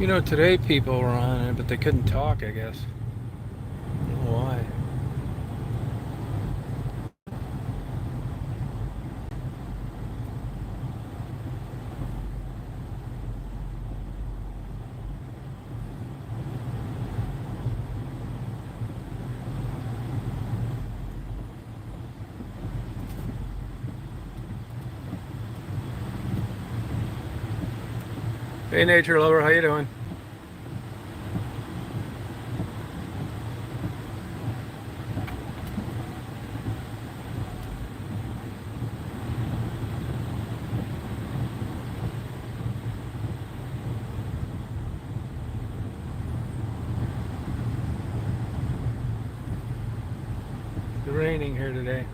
You know, today people were on it, but they couldn't talk, I guess. I don't know why. Hey, nature lover, how you doing? It's raining here today.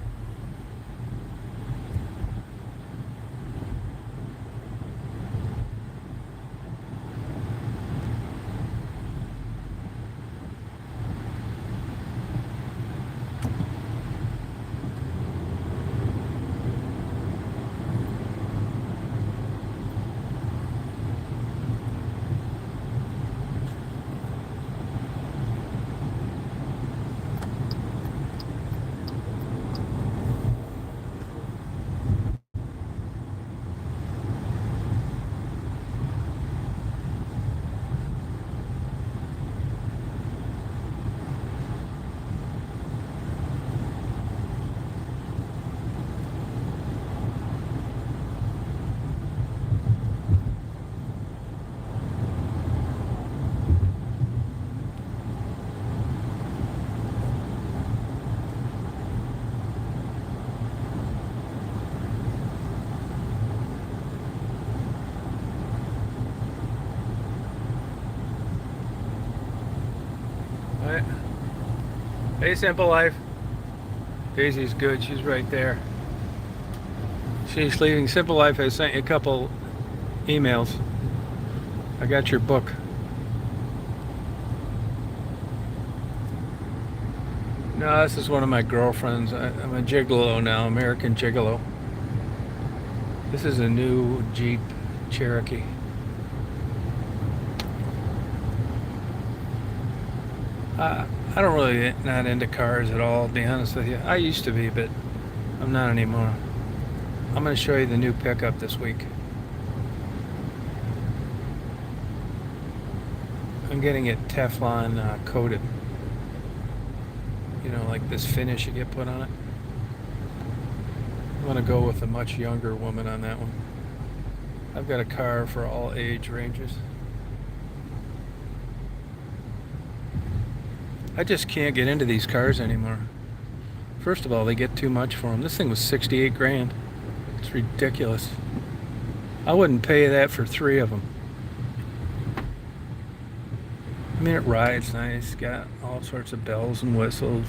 All right. Hey, Simple Life. Daisy's good. She's right there. She's leaving. Simple Life has sent you a couple emails. I got your book. No, this is one of my girlfriends. I'm a gigolo now, American gigolo. This is a new Jeep Cherokee. I don't really not into cars at all, to be honest with you. I used to be, but I'm not anymore. I'm going to show you the new pickup this week. I'm getting it Teflon coated. You know, like this finish you get put on it. I'm going to go with a much younger woman on that one. I've got a car for all age ranges. I just can't get into these cars anymore. First of all, they get too much for them. This thing was 68 grand. It's ridiculous. I wouldn't pay that for three of them. I mean, it rides nice, got all sorts of bells and whistles.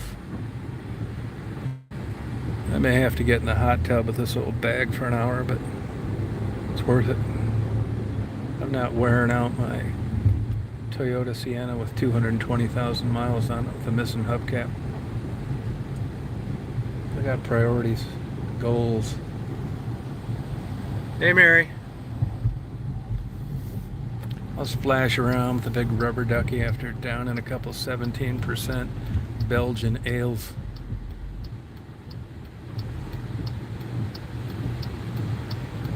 I may have to get in the hot tub with this little bag for an hour, but it's worth it. I'm not wearing out my Toyota Sienna with 220,000 miles on it with a missing hubcap. I got priorities, goals. Hey, Mary. I'll splash around with a big rubber ducky after downing a couple 17% Belgian ales.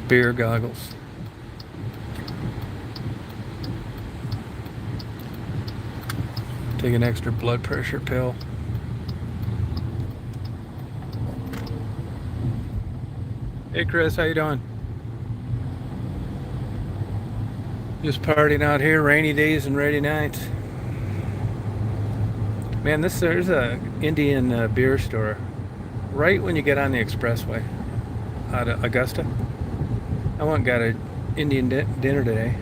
Beer goggles. Take an extra blood pressure pill. Hey Chris, how you doing? Just partying out here, rainy days and rainy nights. Man, there's a Indian beer store right when you get on the expressway out of Augusta. I went and got a Indian dinner today.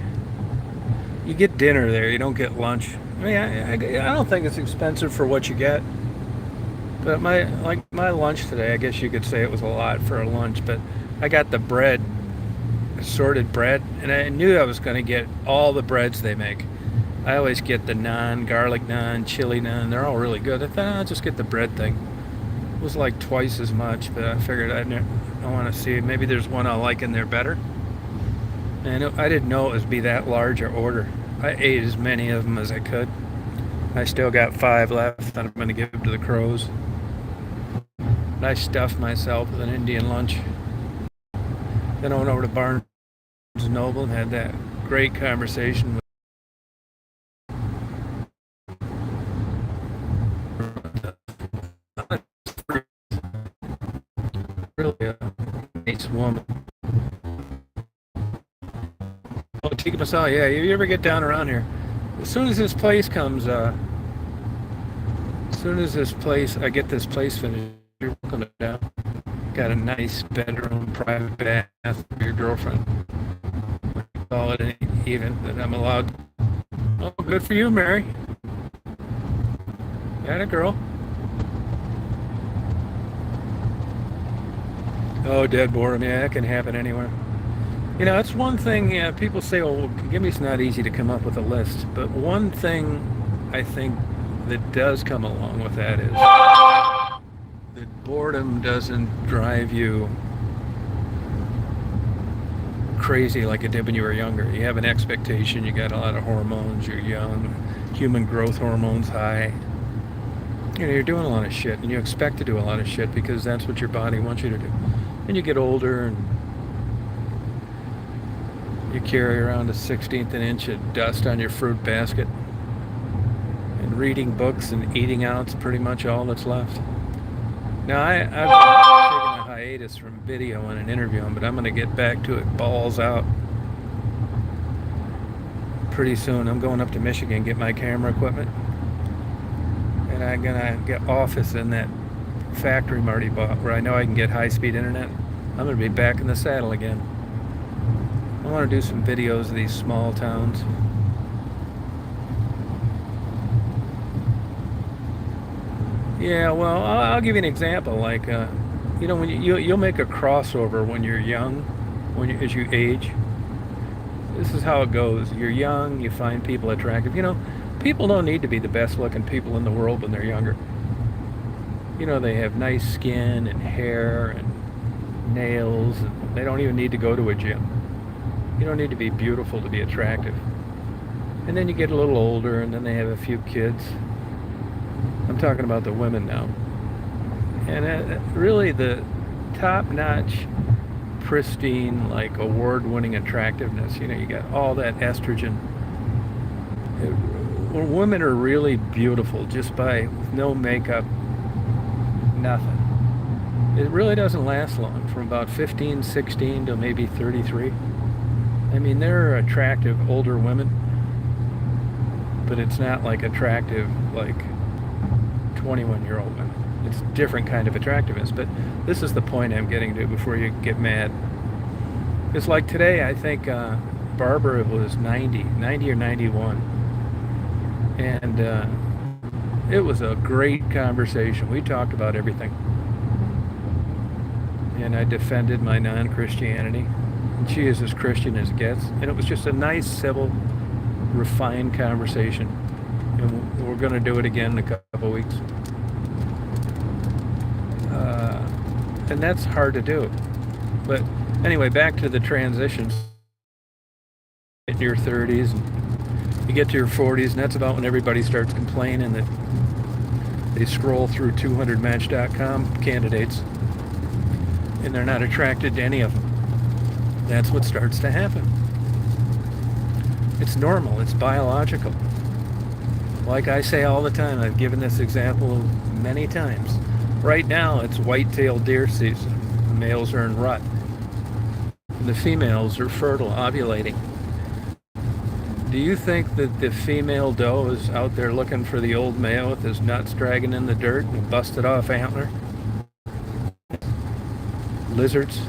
You get dinner there, you don't get lunch. I mean, I don't think it's expensive for what you get. But my lunch today, I guess you could say it was a lot for a lunch. But I got the bread, assorted bread, and I knew I was going to get all the breads they make. I always get the naan, garlic naan, chili naan. They're all really good. I thought I'll just get the bread thing. It was like twice as much, but I figured I want to see maybe there's one I like in there better. And I didn't know it would be that large an order. I ate as many of them as I could. I still got 5 left that I'm going to give to the crows. And I stuffed myself with an Indian lunch. Then I went over to Barnes and Noble and had that great conversation with really a nice woman. Oh, Tikka Masala, yeah, you ever get down around here? As soon as this place comes, as soon as I get this place finished, you're welcome to down. Got a nice bedroom, private bath for your girlfriend. Call it even that I'm allowed. Oh, good for you, Mary. Got a girl. Oh, dead boredom. Yeah, that can happen anywhere. You know, that's one thing. Yeah, people say, "Oh, well, Gibby's not easy to come up with a list." But one thing I think that does come along with that is that boredom doesn't drive you crazy like it did when you were younger. You have an expectation. You got a lot of hormones. You're young. Human growth hormones high. You know, you're doing a lot of shit, and you expect to do a lot of shit because that's what your body wants you to do. And you get older, and you carry around a 16th of an inch of dust on your fruit basket. And reading books and eating out's pretty much all that's left. Now, I've been taking a hiatus from video and an interviewing, but I'm going to get back to it balls out pretty soon. I'm going up to Michigan, get my camera equipment. And I'm going to get office in that factory Marty bought where I know I can get high-speed internet. I'm going to be back in the saddle again. I want to do some videos of these small towns. Yeah, well, I'll give you an example. Like, you know, when you'll make a crossover when you're young, as you age. This is how it goes. You're young, you find people attractive. You know, people don't need to be the best-looking people in the world when they're younger. You know, they have nice skin and hair and nails, and they don't even need to go to a gym. You don't need to be beautiful to be attractive. And then you get a little older, and then they have a few kids. I'm talking about the women now. And really the top-notch, pristine, like award-winning attractiveness, you know, you got all that estrogen. When women are really beautiful just by no makeup, nothing. It really doesn't last long, from about 15, 16 to maybe 33. I mean, there are attractive older women, but it's not like attractive like 21-year-old women. It's a different kind of attractiveness, but this is the point I'm getting to before you get mad. It's like today, I think Barbara was 90 or 91, and it was a great conversation. We talked about everything, and I defended my non-Christianity. And she is as Christian as it gets. And it was just a nice, civil, refined conversation. And we're going to do it again in a couple weeks. And that's hard to do. But anyway, back to the transitions. In your 30s, and you get to your 40s, and that's about when everybody starts complaining that they scroll through 200match.com candidates, and they're not attracted to any of them. That's what starts to happen. It's normal. It's biological. Like I say all the time, I've given this example many times. Right now, it's white-tailed deer season. The males are in rut. And the females are fertile, ovulating. Do you think that the female doe is out there looking for the old male with his nuts dragging in the dirt and a busted off antler? Lizards?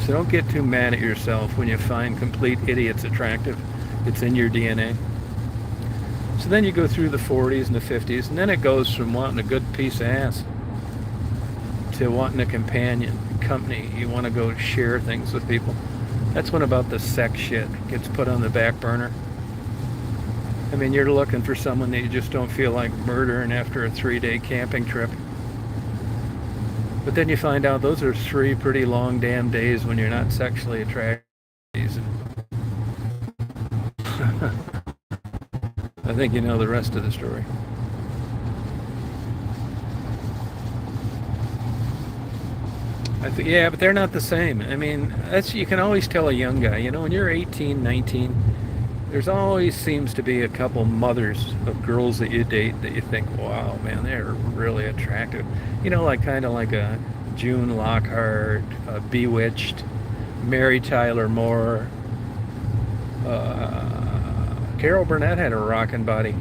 So don't get too mad at yourself when you find complete idiots attractive. It's in your DNA. So then you go through the 40s and the 50s, and then it goes from wanting a good piece of ass to wanting a companion, company. You want to go share things with people. That's when about the sex shit gets put on the back burner. I mean, you're looking for someone that you just don't feel like murdering after a 3-day camping trip. But then you find out those are 3 pretty long damn days when you're not sexually attracted. think you know the rest of the story. Yeah, but they're not the same. I mean, that's you can always tell a young guy. You know, when you're 18, 19, there's always seems to be a couple mothers of girls that you date that you think, wow, man, they're really attractive. You know, like kind of like a June Lockhart, Bewitched, Mary Tyler Moore, Carol Burnett had a rockin' body,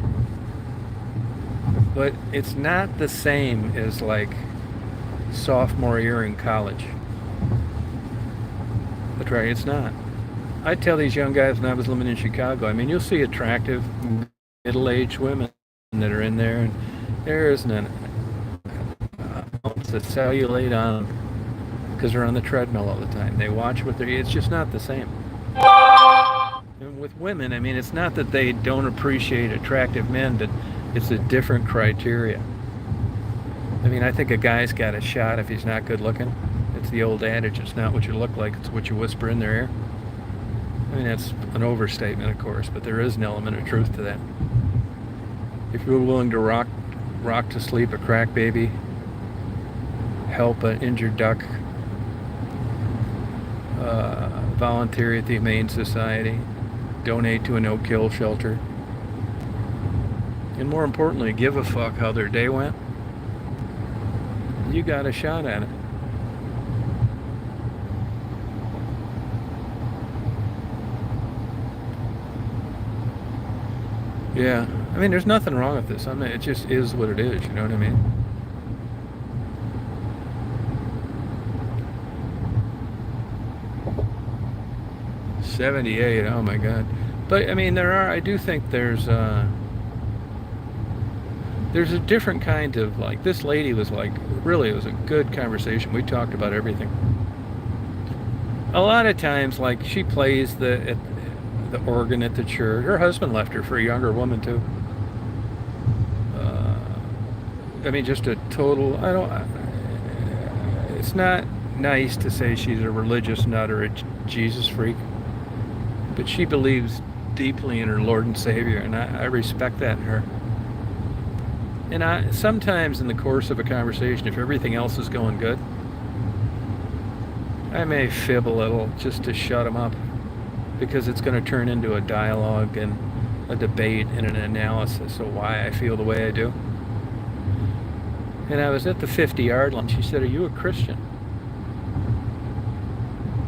but it's not the same as like sophomore year in college. That's right, it's not. I tell these young guys when I was living in Chicago, I mean, you'll see attractive middle-aged women that are in there, and there isn't an ounce of cellulite on them because they're on the treadmill all the time. They watch what they're. It's just not the same. And with women, I mean, it's not that they don't appreciate attractive men, but it's a different criteria. I mean, I think a guy's got a shot if he's not good looking. It's the old adage, it's not what you look like, it's what you whisper in their ear. I mean, that's an overstatement, of course, but there is an element of truth to that. If you're willing to rock to sleep a crack baby, help an injured duck, volunteer at the Humane Society, donate to a no-kill shelter, and more importantly, give a fuck how their day went, you got a shot at it. Yeah, I mean, there's nothing wrong with this. I mean, it just is what it is, you know what I mean? 78, oh my God. But I mean, I do think there's a different kind of, like, this lady was like, really, it was a good conversation. We talked about everything. A lot of times, like, she plays the organ at the church. Her husband left her for a younger woman too. I mean, just a total. It's not nice to say she's a religious nut or a Jesus freak, but she believes deeply in her Lord and Savior, and I respect that in her. And sometimes in the course of a conversation, if everything else is going good, I may fib a little just to shut them up, because it's going to turn into a dialogue and a debate and an analysis of why I feel the way I do. And I was at the 50-yard line. She said, "Are you a Christian?"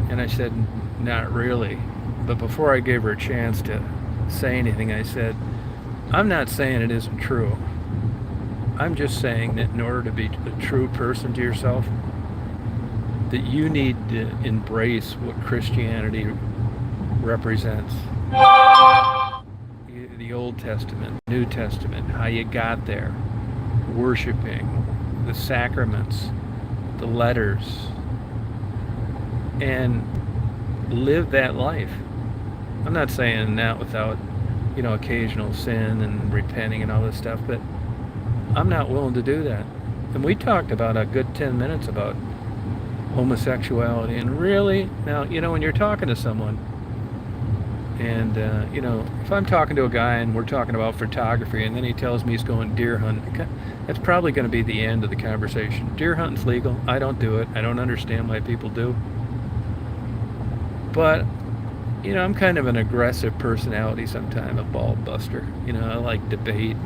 And I said, "Not really." But before I gave her a chance to say anything, I said, "I'm not saying it isn't true. I'm just saying that in order to be a true person to yourself, that you need to embrace what Christianity represents. The Old Testament, New Testament, how you got there, worshiping, the sacraments, the letters, and live that life." I'm not saying that without, occasional sin and repenting and all this stuff, but I'm not willing to do that. And we talked about a good 10 minutes about homosexuality. And really, now, when you're talking to someone, and, if I'm talking to a guy and we're talking about photography and then he tells me he's going deer hunting, that's probably going to be the end of the conversation. Deer hunting's legal. I don't do it. I don't understand why people do. But, I'm kind of an aggressive personality sometimes, a ball buster. I like debate.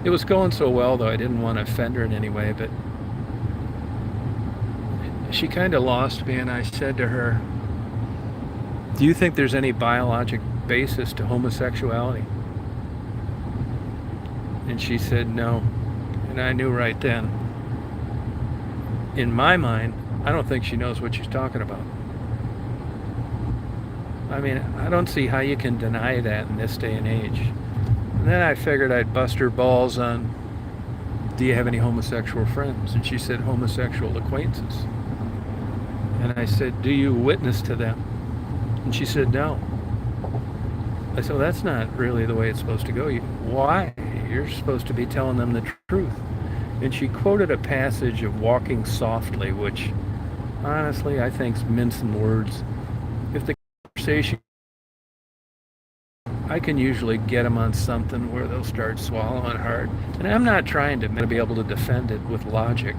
It was going so well, though, I didn't want to offend her in any way, but she kind of lost me, and I said to her, "Do you think there's any biologic basis to homosexuality?" And she said no. And I knew right then, in my mind, I don't think she knows what she's talking about. I mean, I don't see how you can deny that in this day and age. And then I figured I'd bust her balls on, "Do you have any homosexual friends?" And she said, "Homosexual acquaintances." And I said, "Do you witness to them?" And she said, "No." I said, "Well, that's not really the way it's supposed to go." Why? You're supposed to be telling them the truth. And she quoted a passage of Walking Softly, which honestly I think's mincing words. If the conversation, I can usually get them on something where they'll start swallowing hard. And I'm not trying to be able to defend it with logic.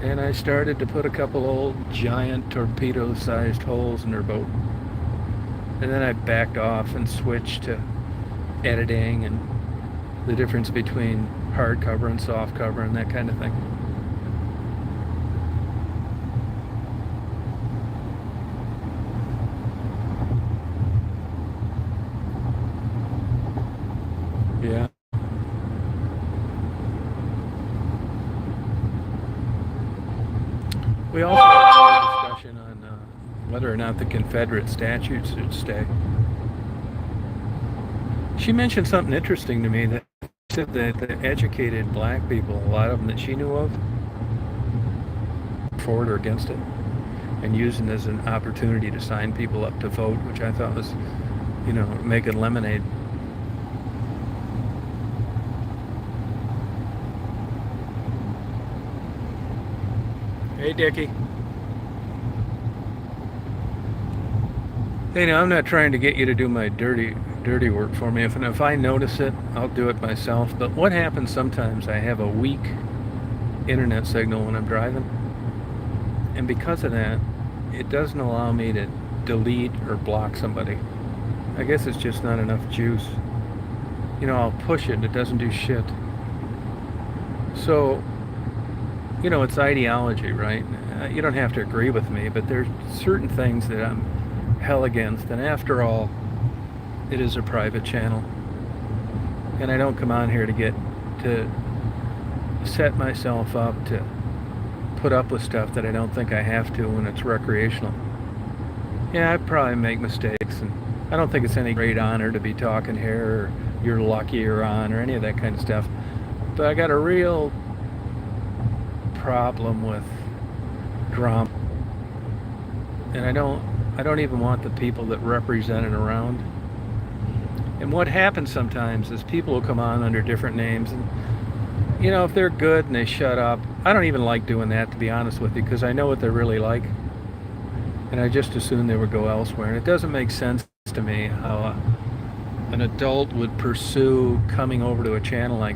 And I started to put a couple old giant torpedo-sized holes in their boat. And then I backed off and switched to editing and the difference between hard cover and soft cover and that kind of thing. Yeah. We also had a discussion on whether or not the Confederate statutes should stay. She mentioned something interesting to me that said that the educated black people, a lot of them that she knew of, for it or against it, and using it as an opportunity to sign people up to vote, which I thought was, making lemonade. Hey, Dickie. Hey, now I'm not trying to get you to do my dirty work for me. If I notice it, I'll do it myself. But what happens sometimes, I have a weak internet signal when I'm driving. And because of that, it doesn't allow me to delete or block somebody. I guess it's just not enough juice. I'll push it and it doesn't do shit. So, it's ideology, right? You don't have to agree with me, but there's certain things that I'm hell against. And after all, it is a private channel. And I don't come on here to set myself up to put up with stuff that I don't think I have to when it's recreational. Yeah, I probably make mistakes, and I don't think it's any great honor to be talking here, or you're lucky you're on, or any of that kind of stuff. But I got a real problem with drama, and I don't even want the people that represent it around. And what happens sometimes is people will come on under different names, and if they're good and they shut up, I don't even like doing that, to be honest with you, because I know what they're really like, and I just assume they would go elsewhere. And it doesn't make sense to me how an adult would pursue coming over to a channel like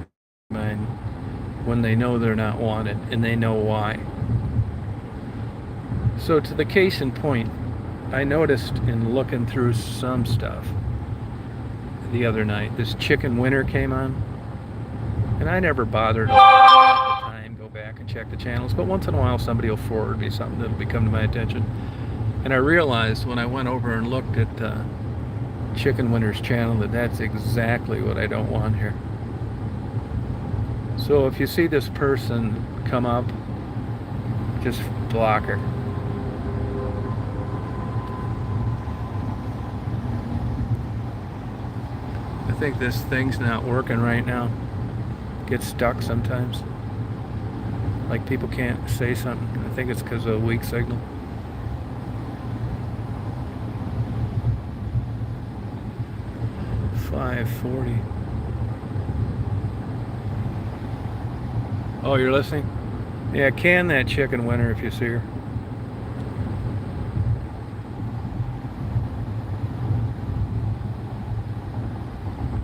mine when they know they're not wanted, and they know why. So to the case in point, I noticed in looking through some stuff the other night, this Chicken Winter came on, and I never bothered at the time go back and check the channels, but once in a while somebody will forward me something that'll come to my attention. And I realized when I went over and looked at Chicken Winter's channel that that's exactly what I don't want here. So if you see this person come up, just block her. I think this thing's not working right now. Gets stuck sometimes. Like people can't say something. I think it's because of a weak signal. $5.40. Oh, you're listening? Yeah, can that Chicken Winter if you see her.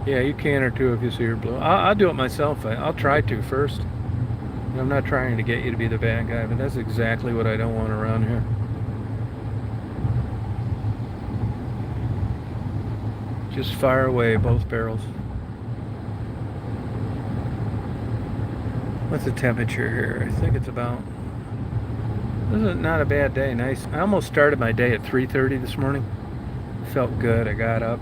Yeah, you can her too if you see her blue. I'll do it myself. I'll try to first. I'm not trying to get you to be the bad guy, but that's exactly what I don't want around here. Just fire away both barrels. What's the temperature here? I think it's about... This is not a bad day. Nice. I almost started my day at 3:30 this morning. Felt good. I got up.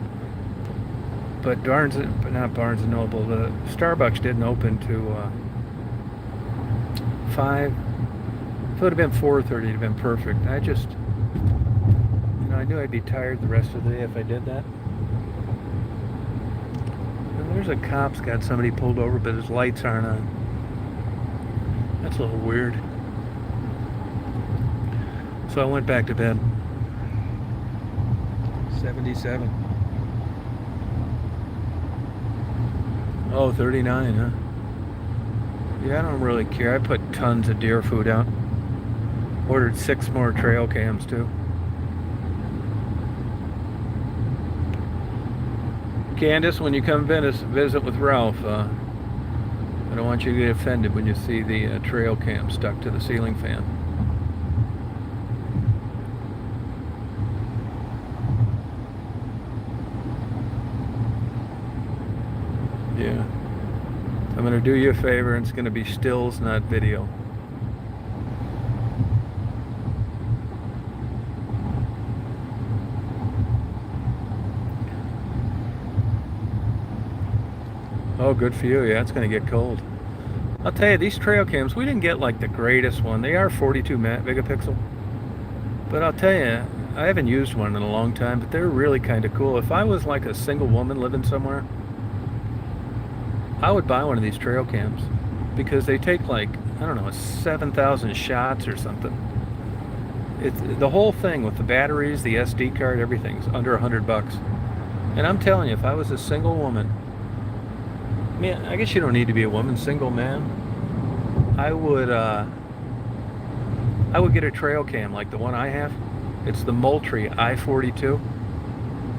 But not Barnes & Noble, the Starbucks didn't open to 5. If it would have been 4:30, it'd have been perfect. I just, I knew I'd be tired the rest of the day if I did that. And there's a cop's got somebody pulled over, but his lights aren't on. That's a little weird. So I went back to bed. 77. Oh, 39, huh? Yeah, I don't really care. I put tons of deer food out. Ordered 6 more trail cams, too. Candace, when you come visit with Ralph, I don't want you to get offended when you see the trail cam stuck to the ceiling fan. Yeah. I'm going to do you a favor, and it's going to be stills, not video. Oh, good for you. Yeah, it's going to get cold. I'll tell you, these trail cams, we didn't get like the greatest one. They are 42 megapixel. But I'll tell you, I haven't used one in a long time, but they're really kind of cool. If I was like a single woman living somewhere, I would buy one of these trail cams because they take like, I don't know, 7,000 shots or something. It's the whole thing with the batteries, the SD card, everything's under $100. And I'm telling you, if I was a single woman, man, I guess you don't need to be a woman, single man, I would get a trail cam like the one I have. It's the Moultrie i42,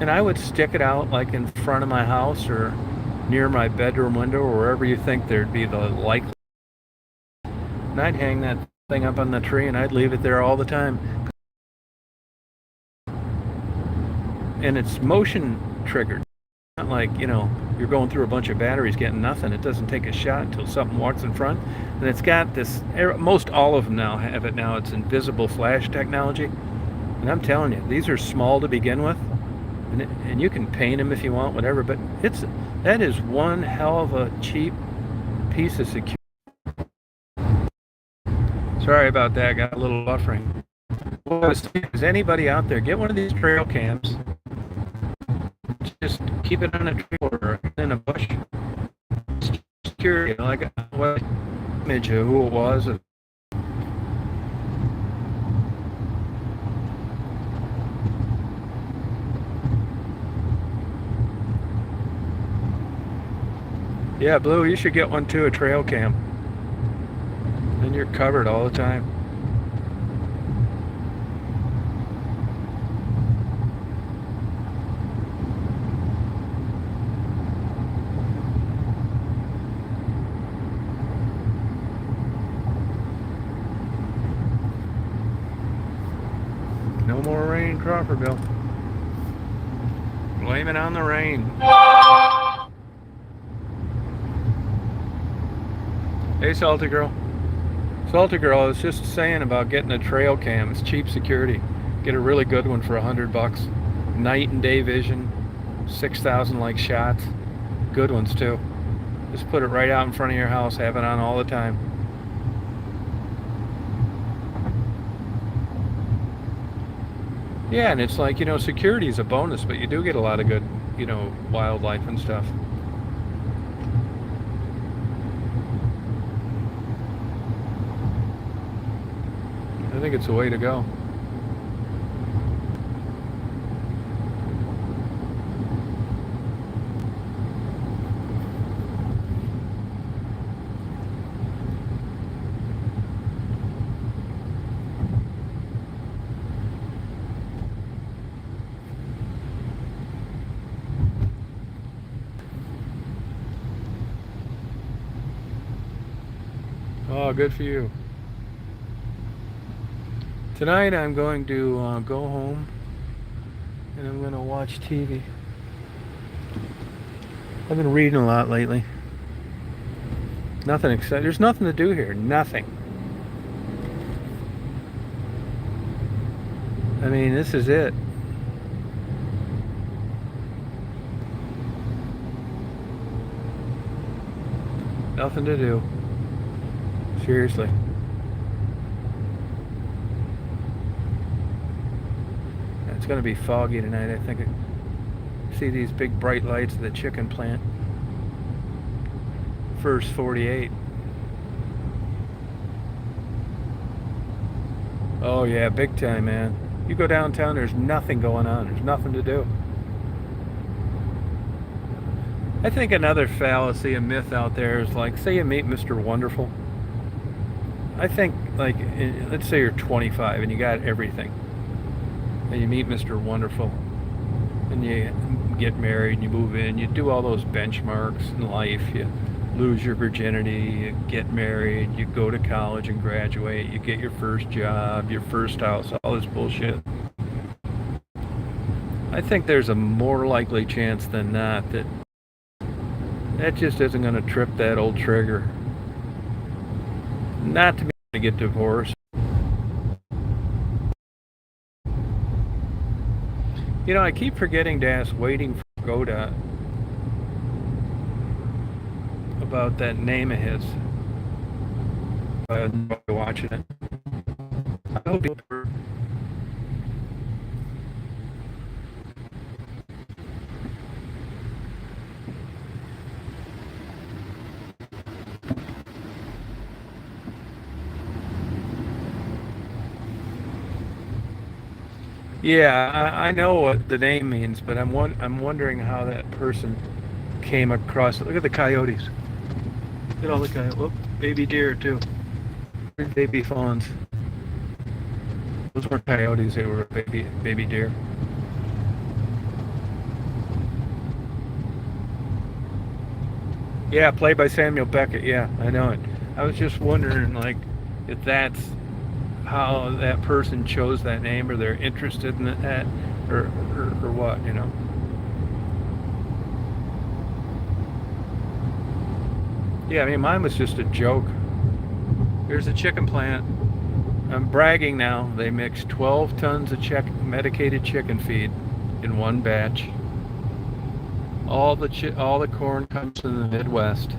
and I would stick it out like in front of my house or near my bedroom window or wherever you think there'd be the likely. And I'd hang that thing up on the tree and I'd leave it there all the time. And it's motion triggered. Not like, you know, you're going through a bunch of batteries getting nothing. It doesn't take a shot until something walks in front. And it's got this, most all of them now have it now. It's invisible flash technology. And I'm telling you, these are small to begin with. And you can paint them if you want, whatever. But that is one hell of a cheap piece of security. Sorry about that. Got a little buffering. What I was saying is, anybody out there, get one of these trail cams. Just keep it on a tree or in a bush. Security, like what image of who it was. Yeah, Blue, you should get one too, a trail cam. Then you're covered all the time. No more rain in Crawfordville. Blame it on the rain. Hey, Salty Girl. Salty Girl, I was just saying about getting a trail cam. It's cheap security. Get a really good one for $100. Night and day vision. 6,000 like shots. Good ones too. Just put it right out in front of your house. Have it on all the time. Yeah, and it's like, you know, security is a bonus, but you do get a lot of good, you know, wildlife and stuff. I think it's the way to go. Oh, good for you. Tonight I'm going to go home and I'm going to watch TV. I've been reading a lot lately. Nothing exciting. There's nothing to do here. Nothing. I mean, this is it. Nothing to do. Seriously. It's going to be foggy tonight. I think I see these big bright lights of the chicken plant. First 48. Oh yeah, big time, man. You go downtown, there's nothing going on. There's nothing to do. I think another fallacy, a myth out there is like, say you meet Mr. Wonderful. I think, like, let's say you're 25 and you got everything. And you meet Mr. Wonderful. And you get married, you move in, you do all those benchmarks in life. You lose your virginity, you get married, you go to college and graduate, you get your first job, your first house, all this bullshit. I think there's a more likely chance than not that that just isn't going to trip that old trigger. Not to be able to get divorced. You know, I keep forgetting to ask Waiting for Godot about that name of his. I enjoy watching it. I hope he... Yeah, I know what the name means, but I'm wondering how that person came across it. Look at the coyotes. Look at all the coyotes. Whoop, baby deer too. Baby fawns. Those weren't coyotes, they were baby deer. Yeah, played by Samuel Beckett. Yeah, I know it. I was just wondering, like, if that's how that person chose that name, or they're interested in that, or what, you know. Yeah, I mean, mine was just a joke. Here's a chicken plant. I'm bragging now. They mix 12 tons of medicated chicken feed in one batch. All the corn comes from the Midwest.